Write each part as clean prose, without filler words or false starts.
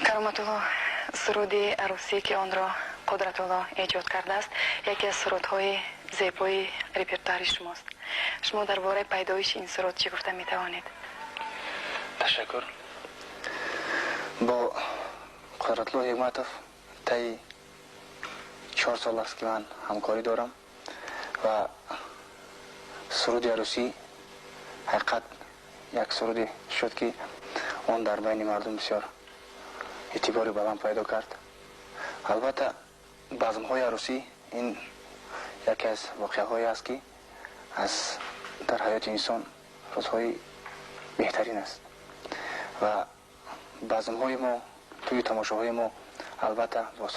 کرامت‌الله، سرود عروسی که آن را قدرت‌الله ایجاد کرده است یکی از سرودهای زیبای رپرتوار شماست. شما درباره پیدایش این سرود چی گفته می‌توانید؟ تشکر. با قدرت‌الله حکمتوف طی 4 سال است که من همکاری دارم و سرود عروسی حقیقت یک سرودی شد که آن در بین مردم بسیار اعتباری بلند پیدا کرد. البته بزم‌های عروسی این یکی از واقعه‌هایی است که از در حیات انسان روزهای بهترین است و بزم‌های ما توی تماشاهای ما البته با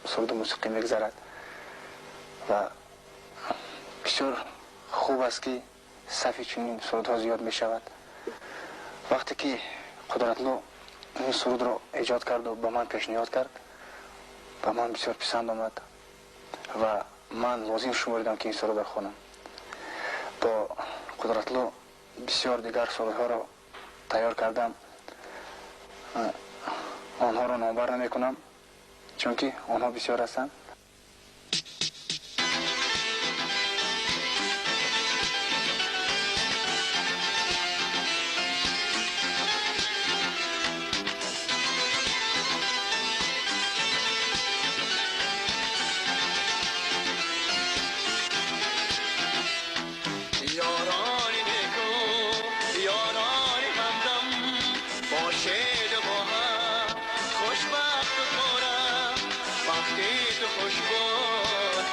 سرود موسیقی میگذرد و بسیار خوب است که صفی چنین سرودها زیاد می شود. وقتی که قدرت‌الله این سرود را ایجاد کرد و با من پیشنهاد کرد و من بسیار پسند آمد و من لازم شماریدم که این سرود را خوانم. با قدرت‌الله بسیار دیگر سرودها را تیار کردم، آنها را نامبر نمی کنم چون که آنها بسیار هستند. خوش باد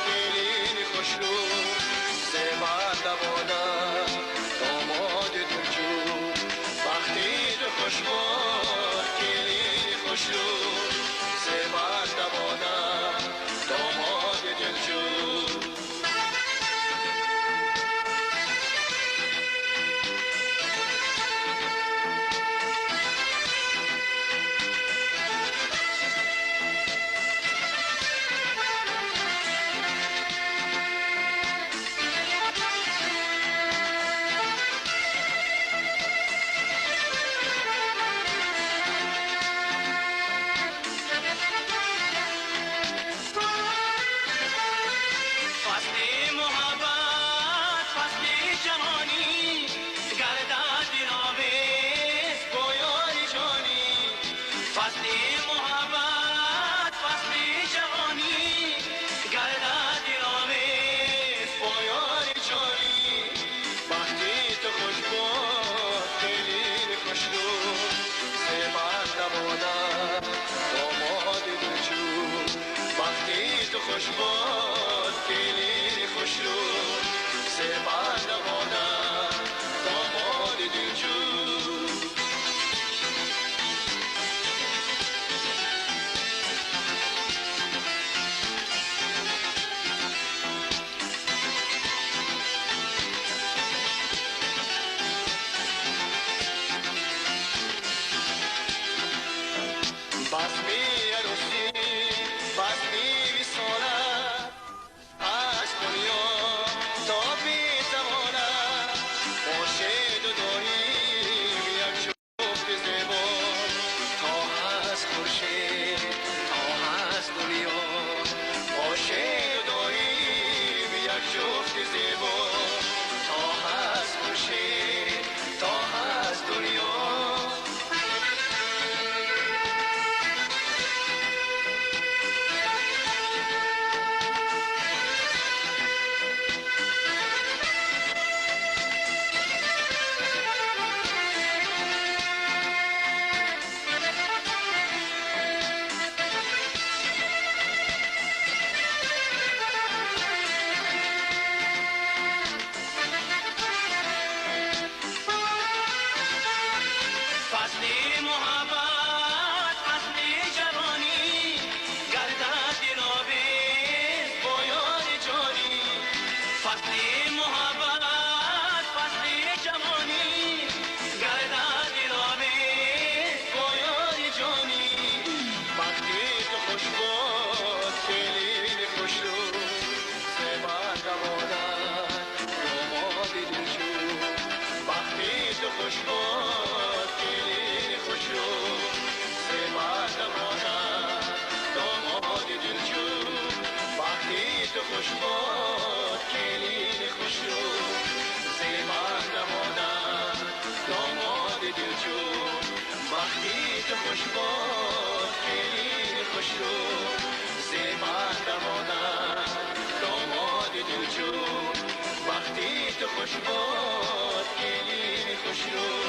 که خوش رو سه تو خوش باد کلین خوش رو زیبان نمانم داماد دلجون وقتی تو خوش باد کلین خوش رو زیبان نمانم داماد دلجون وقتی تو خوش باد کلین خوش رو